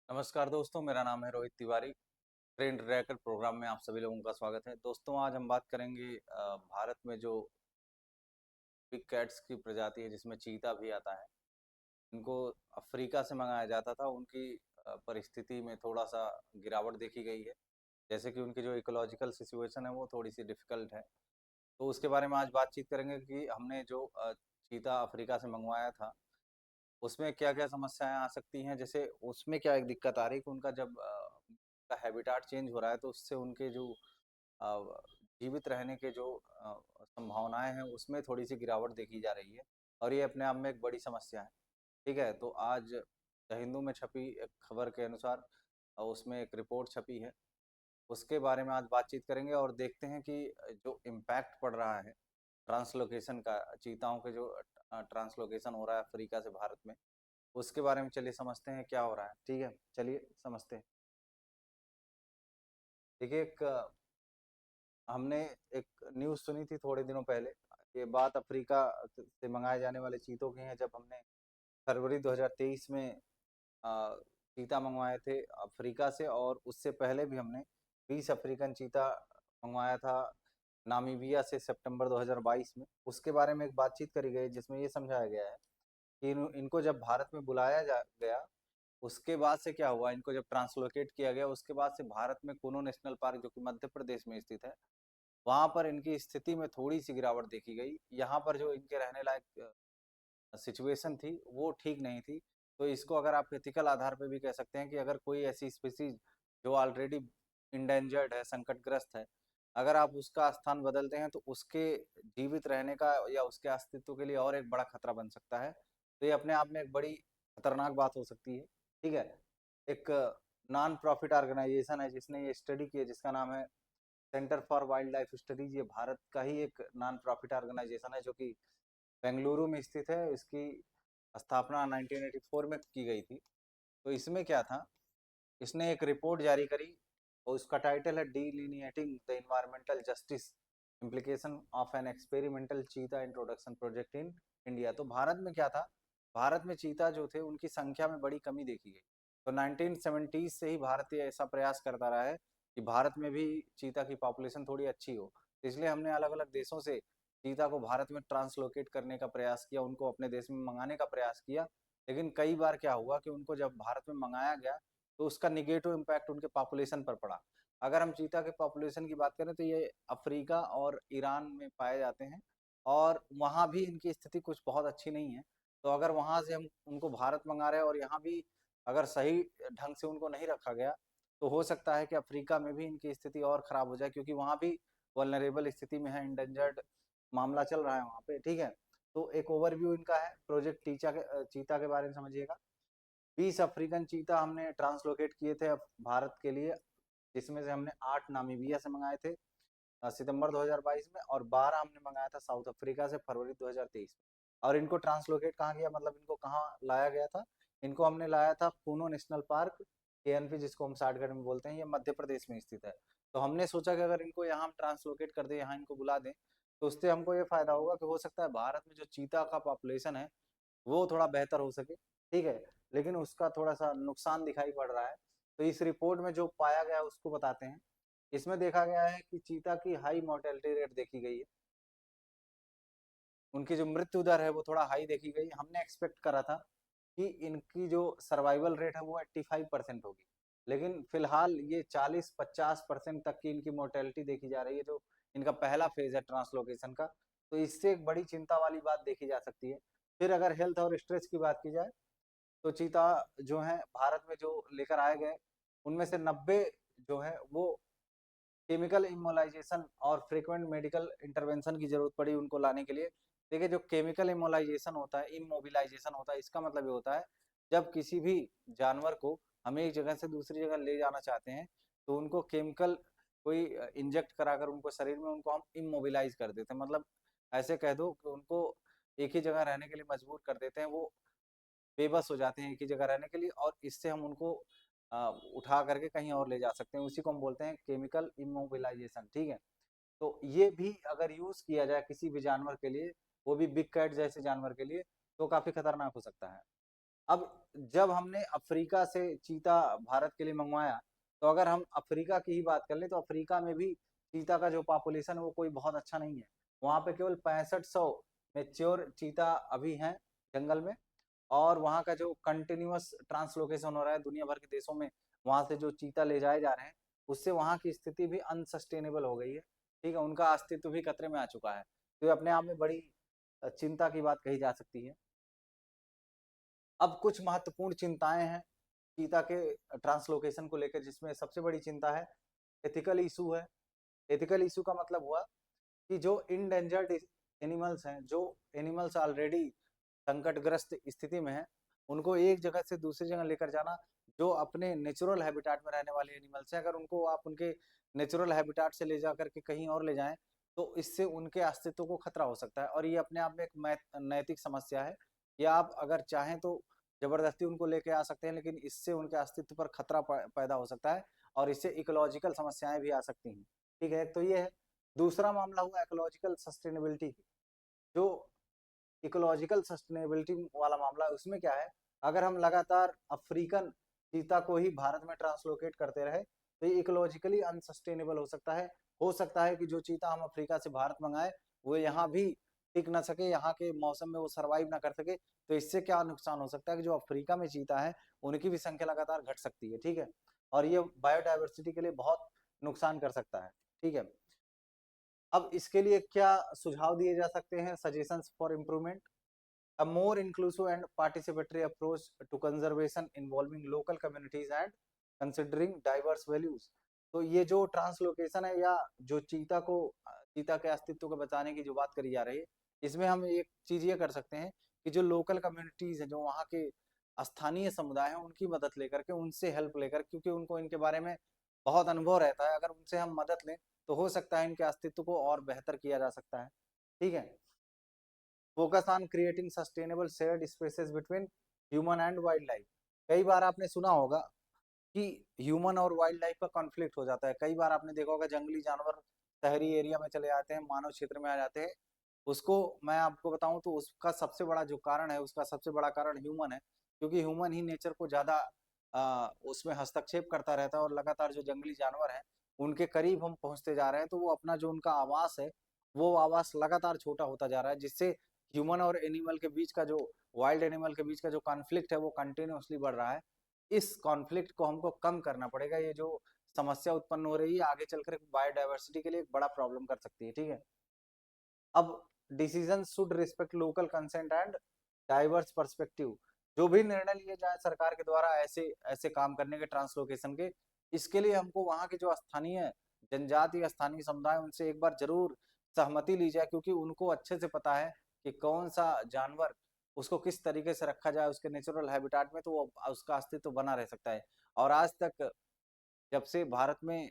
नमस्कार दोस्तों, मेरा नाम है Rohit Tiwari. Train tracker program में आप सभी लोगों का स्वागत है। दोस्तों, आज हम बात करेंगे भारत में जो बिग कैट्स की प्रजाति है जिसमें चीता भी आता है। इनको अफ्रीका से मंगाया जाता था। उनकी परिस्थिति में थोड़ा सा गिरावट देखी गई है, जैसे कि उनकी जो इकोलॉजिकल सिचुएशन है वो थोड़ी सी डिफिकल्ट है। तो उसके बारे में आज बातचीत करेंगे कि हमने जो चीता अफ्रीका से मंगवाया था उसमें क्या-क्या समस्याएँ आ सकती हैं? जैसे उसमें क्या एक दिक्कत आ रही है कि उनका जब उनका हैबिटाट चेंज हो रहा है तो उससे उनके जो अ, जीवित रहने के जो संभावनाएँ हैं उसमें थोड़ी-सी गिरावट देखी जा रही है और ये अपने आप में एक बड़ी समस्या है। ठीक है? तो आज द हिंदू में छपी एक खबर के अनुसार उसमें एक रिपोर्ट छपी है। उसके बारे में आज बातचीत करेंगे और देखते हैं कि जो इम्पैक्ट पड़ रहा है ट्रांसलोकेशन का, चीताओं के जो ट्रांसलोकेशन हो रहा है अफ्रीका से भारत में, उसके बारे में चलिए समझते हैं क्या हो रहा है। ठीक है, चलिए समझते हैं। देखिए, एक हमने एक न्यूज़ सुनी थी थोड़े दिनों पहले। ये बात अफ्रीका से मंगाए जाने वाले चीतों की है। जब हमने फरवरी 2023 में चीता मंगवाए थे अफ्रीका से, और उससे पहले भी हमने 20 अफ्रीकन चीता मंगवाया था नामीबिया से सितंबर 2022 में। उसके बारे में एक बातचीत करी गई जिसमें ये समझाया गया है कि इनको जब भारत में बुलाया जा गया, उसके बाद से क्या हुआ, इनको जब ट्रांसलोकेट किया गया उसके बाद से भारत में कूनो नेशनल पार्क जो कि मध्य प्रदेश में स्थित है, वहाँ पर इनकी स्थिति में थोड़ी-सी गिरावट देखी गई। यहाँ पर जो इनके रहने लायक सिचुएशन थी वो ठीक नहीं थी। तो इसको अगर आप एथिकल आधार पे भी कह सकते हैं कि अगर कोई ऐसी स्पीशीज़ जो ऑलरेडी एंडेंजर्ड है, संकटग्रस्त है, अगर आप उसका स्थान बदलते हैं तो उसके जीवित रहने का या उसके अस्तित्व के लिए और एक बड़ा खतरा बन सकता है। तो ये अपने आप में एक बड़ी खतरनाक बात हो सकती है। ठीक है? एक नॉन प्रॉफिट ऑर्गेनाइजेशन है जिसने ये स्टडी की है, जिसका नाम है centre for wild life studies. ये भारत का ही एक नॉन प्रॉफिट ऑर्गेनाइजेशन है जो कि बेंगलुरु में स्थित है। इसकी स्थापना 1984 में की गई थी। तो इसमें क्या था, इसने एक रिपोर्ट जारी करी और उसका टाइटल है delineating the environmental justice implication of an experimental cheetah introduction project in India. तो भारत में क्या था, भारत में चीता जो थे उनकी संख्या में बड़ी कमी देखी गई। तो 1970 से ही भारतीय ऐसा प्रयास करता रहा है कि भारत में भी चीता की पॉपुलेशन थोड़ी अच्छी हो। तो इसलिए हमने अलग अलग देशों से चीता को भारत में ट्रांसलोकेट करने का प्रयास किया, उनको अपने देश में मंगाने का प्रयास किया। लेकिन कई बार क्या हुआ कि उनको जब भारत में मंगाया गया तो उसका निगेटिव इम्पैक्ट उनके पॉपुलेशन पर पड़ा। अगर हम चीता के पॉपुलेशन की बात करें तो ये अफ्रीका और ईरान में पाए जाते हैं और वहाँ भी इनकी स्थिति कुछ बहुत अच्छी नहीं है। तो अगर वहाँ से हम उनको भारत मंगा रहे हैं और यहाँ भी अगर सही ढंग से उनको नहीं रखा गया तो हो सकता है कि अफ्रीका में भी इनकी स्थिति और खराब हो जाए, क्योंकि वहाँ भी वल्नरेबल स्थिति में है, इंडेंजर्ड मामला चल रहा है वहाँ पे। ठीक है? तो एक ओवरव्यू इनका है प्रोजेक्ट चीता के बारे में समझिएगा। 20 अफ्रीकन चीता हमने ट्रांसलोकेट किए थे भारत के लिए, जिसमें से हमने 8 नामीबिया से मंगाए थे सितंबर 2022 में, और 12 हमने मंगाया था साउथ अफ्रीका से फरवरी 2023 में। और इनको ट्रांसलोकेट कहाँ किया, मतलब इनको कहाँ लाया गया था? इनको हमने लाया था कूनो नेशनल पार्क, केएनपी जिसको हम शॉर्टकट में बोलते हैं, ये मध्य प्रदेश में स्थित है। तो हमने सोचा कि अगर इनको यहाँ हम ट्रांसलोकेट कर दें, यहाँ इनको बुला दें, तो उससे हमको ये फायदा होगा कि हो सकता है भारत में जो चीता का पॉपुलेशन है वो थोड़ा बेहतर हो सके। ठीक है? लेकिन उसका थोड़ा-सा नुकसान दिखाई पड़ रहा है। तो इस रिपोर्ट में जो पाया गया है उसको बताते हैं। इसमें देखा गया है कि चीता की हाई मोर्टेलिटी रेट देखी गई है। उनकी जो मृत्यु दर है वो थोड़ा हाई देखी गई। हमने एक्सपेक्ट करा था कि इनकी जो सर्वाइवल रेट है वो 85% होगी। लेकिन फिलहाल ये 40-50% तक की इनकी मोर्टेलिटी देखी जा रही है, जो इनका पहला फेज़ है ट्रांसलोकेशन का। तो इससे एक बड़ी चिंता वाली बात देखी जा सकती है। फिर अगर हेल्थ और स्ट्रेस की बात की जाए तो चीता जो है भारत में जो लेकर आए गए, उनमें से 90 जो है वो केमिकल इमोलाइजेशन और फ्रीक्वेंट मेडिकल इंटरवेंशन की जरूरत पड़ी उनको लाने के लिए। देखिए, जो केमिकल इमोलाइजेशन होता है, इमोबिलाइजेशन होता है, इसका मतलब ये होता है जब किसी भी जानवर को हम एक जगह से दूसरी जगह ले जाना चाहते हैं तो उनको केमिकल कोई इंजेक्ट कराकर उनको शरीर में उनको हम इमोबिलाइज कर देते हैं। मतलब ऐसे कह दो कि उनको एक ही जगह रहने के लिए मजबूर कर देते हैं, वो बेबस हो जाते हैं एक ही जगह रहने के लिए, और इससे हम उनको उठा करके कहीं और ले जा सकते हैं। उसी को हम बोलते हैं केमिकल इमोबिलाइजेशन। ठीक है? तो ये भी अगर यूज किया जाए किसी भी जानवर के लिए, वो भी बिग कैट जैसे जानवर के लिए, तो काफी खतरनाक हो सकता है। अब जब हमने अफ्रीका से चीता भारत के लिए मंगवाया, तो अगर हम अफ्रीका की ही बात कर लें तो अफ्रीका में भी चीता का जो पॉपुलेशन है वो कोई बहुत अच्छा नहीं है। वहाँ पे केवल 6500 मेच्योर चीता अभी हैं जंगल में, और वहाँ का जो कंटिन्यूअस ट्रांसलोकेशन हो रहा है दुनिया भर के देशों में, वहाँ से जो चीता ले जाए जा रहे हैं, उससे वहाँ की स्थिति भी अनसस्टेनेबल हो गई है। ठीक है, उनका अस्तित्व भी खतरे में आ चुका है। तो ये अपने आप में बड़ी चिंता की बात कही जा सकती है। अब कुछ महत्वपूर्ण चिंताएं हैं चीता के ट्रांसलोकेशन को लेकर, जिसमें सबसे बड़ी चिंता है एथिकल इशू है। एथिकल इशू का मतलब हुआ कि जो इंडेंजर्ड एनिमल्स हैं, जो एनिमल्स ऑलरेडी संकटग्रस्त स्थिति में हैं, उनको एक जगह से दूसरी जगह लेकर जाना, जो अपने नेचुरल हैबिटाट में रहने वाले एनिमल्स हैं, अगर उनको आप उनके नेचुरल हैबिटाट से ले जा करके कहीं और ले जाएं, तो इससे उनके अस्तित्व को खतरा हो सकता है। और ये अपने आप में एक नैतिक समस्या है। या आप अगर चाहें तो जबरदस्ती उनको लेके आ सकते हैं, लेकिन इससे उनके अस्तित्व पर खतरा पैदा हो सकता है, और इससे इकोलॉजिकल समस्याएं भी आ सकती हैं। ठीक है, एक तो ये है। दूसरा मामला हुआ इकोलॉजिकल सस्टेनेबिलिटी की। जो इकोलॉजिकल सस्टेनेबिलिटी वाला मामला है, उसमें क्या है, अगर हम लगातार अफ्रीकन चीता को ही भारत में ट्रांसलोकेट करते रहे, तो ये इकोलॉजिकली अनसस्टेनेबल हो सकता है। हो सकता है कि जो चीता हम अफ्रीका से भारत मंगाए, वो यहाँ भी टिक ना सके, यहाँ के मौसम में वो सरवाइव ना कर सके। तो इससे क्या नुकसान हो सकता है कि जो अफ्रीका में चीता है, उनकी भी संख्या लगातार घट सकती है। ठीक है, और ये बायोडाइवर्सिटी के लिए बहुत नुकसान कर सकता है। ठीक है, अब इसके लिए क्या सुझाव दिए जा सकते हैं, suggestions for improvement. A more inclusive and participatory approach to conservation involving local communities and considering diverse values। तो ये जो ट्रांसलोकेशन है, या जो चीता के अस्तित्व को बचाने की जो बात करी जा रही है, इसमें हम एक चीज ये कर सकते हैं कि जो लोकल कम्युनिटीज है, जो वहाँ के स्थानीय समुदाय हैं, उनकी मदद लेकर के, उनसे हेल्प लेकर, क्योंकि उनको इनके बारे में बहुत अनुभव रहता है, अगर उनसे हम मदद लें तो हो सकता है इनके अस्तित्व को और बेहतर किया जा सकता है। ठीक है, focus on creating sustainable shared spaces between human and wild life. कई बार आपने सुना होगा कि ह्यूमन और वाइल्ड लाइफ का कॉन्फ्लिक्ट हो जाता है। कई बार आपने देखा होगा जंगली जानवर शहरी एरिया में चले जाते हैं, मानव क्षेत्र में आ जाते हैं। उसको मैं आपको बताऊं तो उसका सबसे बड़ा जो कारण है, उसका सबसे बड़ा कारण ह्यूमन है, क्योंकि ह्यूमन ही नेचर को ज्यादा उसमें हस्तक्षेप करता रहता है, और लगातार जो जंगली जानवर हैं उनके करीब हम पहुंचते जा रहे हैं, तो वो अपना जो उनका आवास है, वो आवास लगातार छोटा होता जा रहा है, जिससे ह्यूमन और एनिमल के बीच का जो वाइल्ड एनिमल के बीच का जो कॉन्फ्लिक्ट है वो कंटिन्यूअसली बढ़ रहा है। इस कॉन्फ्लिक्ट को हमको कम करना पड़ेगा। ये जो समस्या उत्पन्न हो रही है आगे चलकर बायोडाइवर्सिटी के लिए एक बड़ा प्रॉब्लम कर सकती है। ठीक है, अब decision should respect local consent and diverse perspective. जो भी निर्णय लिए जाए सरकार के द्वारा ऐसे ऐसे काम करने के, ट्रांसलोकेशन के, इसके लिए हमको वहाँ के जो स्थानीय जनजाति या स्थानीय समुदाय, उनसे एक बार जरूर सहमति ली जाए, क्योंकि उनको अच्छे से पता है कि कौन सा जानवर, उसको किस तरीके से रखा जाए उसके नेचुरल हैबिटाट में, तो वो उसका अस्तित्व बना रह सकता है। और आज तक जब से भारत में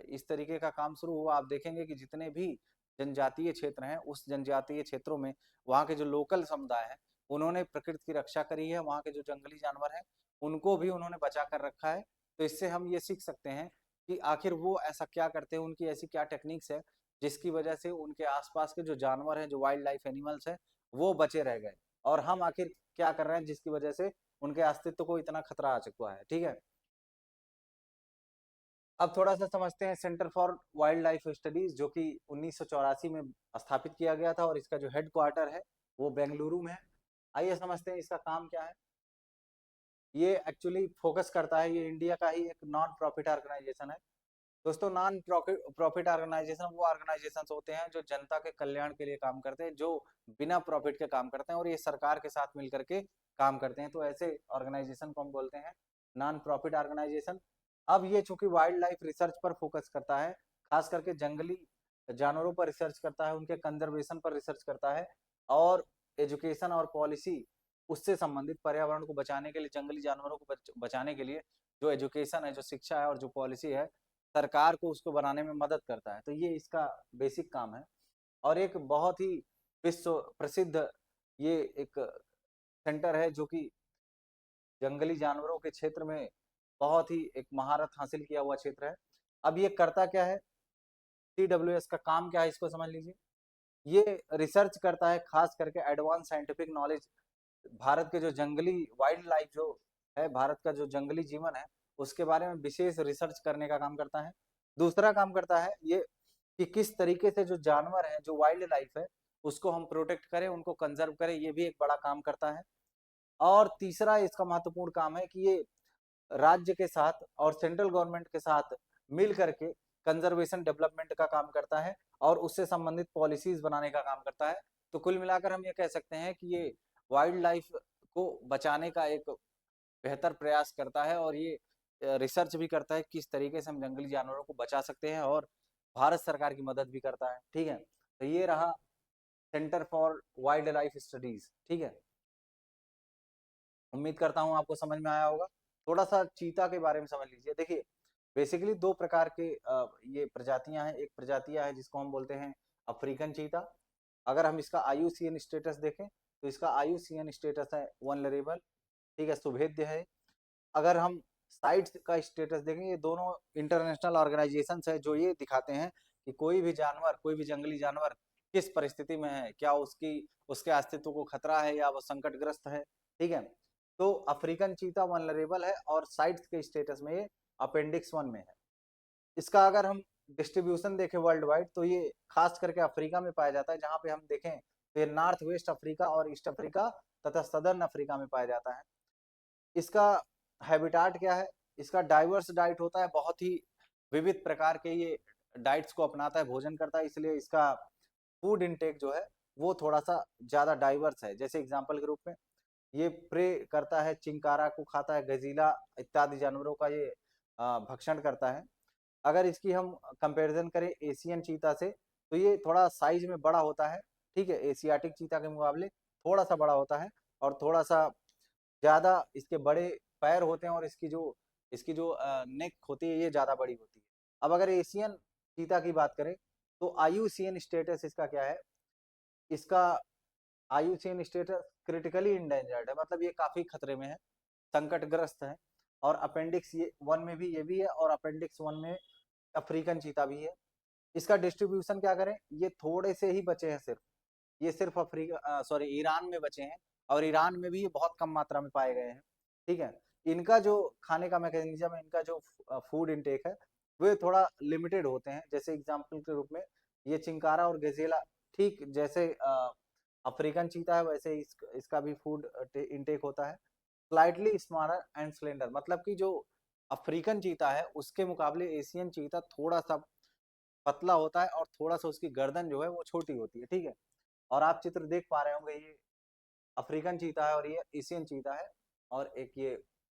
इस तरीके का काम शुरू हुआ, आप देखेंगे कि जितने भी जनजातीय क्षेत्र हैं, उस जनजातीय क्षेत्रों में वहाँ के जो लोकल समुदाय हैं, उन्होंने प्रकृति की रक्षा करी है। वहाँ के जो जंगली जानवर हैं उनको भी उन्होंने बचा कर रखा है। तो इससे हम ये सीख सकते हैं कि आखिर वो ऐसा क्या करते हैं, उनकी ऐसी क्या टेक्निक्स है जिसकी वजह से उनके आसपास के जो जानवर हैं, जो वाइल्ड लाइफ एनिमल्स हैं, वो बचे रह गए, और हम आखिर क्या कर रहे हैं जिसकी वजह से उनके अस्तित्व को इतना खतरा आ चुका है। ठीक है, अब थोड़ा सा समझते हैं centre for wild life studies, जो कि 1984 में स्थापित किया गया था, और इसका जो हेड क्वार्टर है वो बेंगलुरु में है। आइए समझते हैं इसका काम क्या है। ये एक्चुअली फोकस करता है, ये इंडिया का ही एक नॉन प्रॉफिट ऑर्गेनाइजेशन है। दोस्तों, नॉन प्रॉफिट ऑर्गेनाइजेशन वो ऑर्गेनाइजेशन होते हैं जो जनता के कल्याण के लिए काम करते हैं, जो बिना प्रॉफिट के काम करते हैं, और ये सरकार के साथ मिलकर के काम करते हैं। तो ऐसे ऑर्गेनाइजेशन को हम बोलते हैं नॉन प्रॉफिट ऑर्गेनाइजेशन। अब ये चूंकि वाइल्ड लाइफ रिसर्च पर फोकस करता है, खास करके जंगली जानवरों पर रिसर्च करता है, उनके कंजर्वेशन पर रिसर्च करता है, और एजुकेशन और पॉलिसी उससे संबंधित, पर्यावरण को बचाने के लिए, जंगली जानवरों को बचाने के लिए जो एजुकेशन है, जो शिक्षा है, और जो पॉलिसी है, सरकार को उसको बनाने में मदद करता है। तो ये इसका बेसिक काम है। और एक बहुत ही विश्व प्रसिद्ध ये एक सेंटर है, जो कि जंगली जानवरों के क्षेत्र में बहुत ही एक महारत हासिल किया हुआ क्षेत्र है। अब ये करता क्या है, CWS का काम क्या है, इसको समझ लीजिए। ये रिसर्च करता है खास करके एडवांस साइंटिफिक नॉलेज भारत के जो जंगली वाइल्ड लाइफ जो है, भारत का जो जंगली जीवन है, उसके बारे में विशेष रिसर्च करने का काम करता है। दूसरा काम करता है ये कि किस तरीके से जो जानवर है, जो वाइल्ड लाइफ है, उसको हम प्रोटेक्ट करें, उनको कंजर्व करें, ये भी एक बड़ा काम करता है। और तीसरा इसका महत्वपूर्ण काम है कि ये राज्य के साथ और सेंट्रल गवर्नमेंट के साथ मिल करके कंजर्वेशन डेवलपमेंट का काम करता है और उससे संबंधित पॉलिसीज बनाने का काम करता है। तो कुल मिलाकर हम ये कह सकते हैं कि ये वाइल्ड लाइफ को बचाने का एक बेहतर प्रयास करता है और ये रिसर्च भी करता है किस तरीके से हम जंगली जानवरों को बचा सकते हैं, और भारत सरकार की मदद भी करता है। ठीक है, तो ये रहा centre for wild life studies. ठीक है, उम्मीद करता हूँ आपको समझ में आया होगा। थोड़ा सा चीता के बारे में समझ लीजिए। देखिए, बेसिकली दो प्रकार के ये प्रजातियां हैं। एक प्रजातियां है जिसको हम बोलते हैं अफ्रीकन चीता। अगर हम इसका आईयूसीएन स्टेटस देखें तो इसका आईयूसीएन स्टेटस है वनरेबल। ठीक है, सुभेद्य है। अगर हम साइट्स का स्टेटस देखें, ये दोनों इंटरनेशनल ऑर्गेनाइजेशन है जो ये दिखाते हैं कि कोई भी जानवर, कोई भी जंगली जानवर किस परिस्थिति में है, क्या उसकी उसके अस्तित्व को खतरा है या वो संकटग्रस्त है। ठीक है, तो अफ्रीकन चीता वनरेबल है और साइट्स के स्टेटस में ये अपेंडिक्स 1 में है। इसका अगर हम डिस्ट्रीब्यूशन देखें वर्ल्ड वाइड तो ये खास करके अफ्रीका में पाया जाता है। जहां पे हम देखें तो ये नॉर्थ वेस्ट अफ्रीका और ईस्ट अफ्रीका तथा सदर्न अफ्रीका में पाया जाता है। इसका हैबिटाट क्या है? इसका डाइवर्स डाइट होता है, बहुत ही विविध प्रकार के ये डाइट्स को अपनाता है, भोजन करता है, इसलिए इसका फूड इनटेक जो है वो थोड़ा सा ज्यादा डाइवर्स है। जैसे एग्जांपल के रूप में ये प्रे करता है, चिंकारा को खाता है, गजीला इत्यादि जानवरों का ये भक्षण करता है। अगर इसकी हम कंपैरिजन करें एशियन चीता से तो ये थोड़ा साइज में बड़ा होता है। ठीक है, एशियाटिक चीता के मुकाबले थोड़ा सा बड़ा होता है और थोड़ा सा ज्यादा इसके बड़े पैर होते हैं और इसकी जो नेक होती है ये ज्यादा बड़ी होती है। अब अगर एशियन चीता की बात करें तो आईयूसीएन स्टेटस इसका क्या है? इसका आईयूसीएन स्टेटस क्रिटिकली इंडेंजर्ड है, मतलब ये काफी खतरे में है, संकटग्रस्त है। और अपेंडिक्स ये 1 में भी ये भी है और अपेंडिक्स 1 में अफ्रीकन चीता भी है। इसका डिस्ट्रीब्यूशन क्या करें, ये थोड़े से ही बचे हैं सिर्फ, ये सिर्फ अफ्रीका सॉरी ईरान में बचे हैं और ईरान में भी ये बहुत कम मात्रा में पाए गए हैं। ठीक है, इनका जो खाने का मैकेनिज्म है, इनका जो फूड इनटेक है वे थोड़ा लिमिटेड होते हैं। जैसे एग्जांपल के रूप में ये चिंकारा और गजेला, ठीक जैसे अफ्रीकन चीता है वैसे इसका भी फूड इनटेक होता है। स्लाइटली स्मॉलर एंड स्लेंडर, मतलब कि जो अफ्रीकन चीता है उसके मुकाबले एशियन चीता थोड़ा सा पतला होता है और थोड़ा सा उसकी गर्दन जो है वो छोटी होती है। ठीक है, और आप चित्र देख पा रहे होंगे, ये अफ्रीकन चीता है और ये एशियन चीता है और एक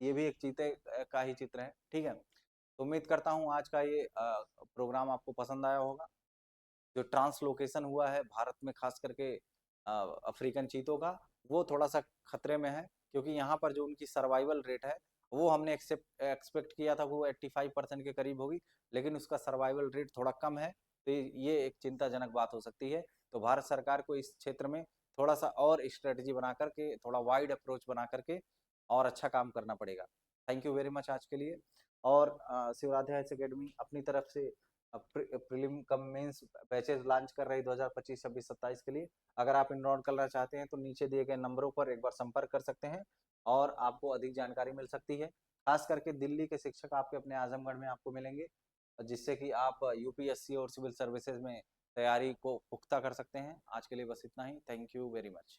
ये भी एक चीते का ही चित्र है। ठीक है, तो उम्मीद करता हूँ आज का ये प्रोग्राम आपको पसंद आया होगा। जो ट्रांसलोकेशन हुआ है भारत में खास करके अफ्रीकन चीतों का, वो थोड़ा सा खतरे में है क्योंकि यहाँ पर जो उनकी सर्वाइवल रेट है वो हमने एक्सपेक्ट किया था वो 85% के करीब होगी, लेकिन उसका सर्वाइवल रेट थोड़ा कम है। तो ये एक चिंताजनक बात हो सकती है। तो भारत सरकार को इस क्षेत्र में थोड़ा सा और स्ट्रेटजी बना करके, थोड़ा वाइड अप्रोच बना करके और अच्छा काम करना पड़ेगा। थैंक यू वेरी मच आज के लिए। और शिवराधे हाइट्स अकेडमी अपनी तरफ से prelim cum mains batches launch कर रही है 2025, 26, 27 के लिए। अगर आप इनरोल करना चाहते हैं तो नीचे दिए गए नंबरों पर एक बार संपर्क कर सकते हैं और आपको अधिक जानकारी मिल सकती है। खास करके दिल्ली के शिक्षक आपके अपने आजमगढ़ में आपको मिलेंगे, जिससे कि आप यूपीएससी और सिविल सर्विसेज में तैयारी को पुख्ता कर सकते हैं। आज के लिए बस इतना ही। Thank you very much.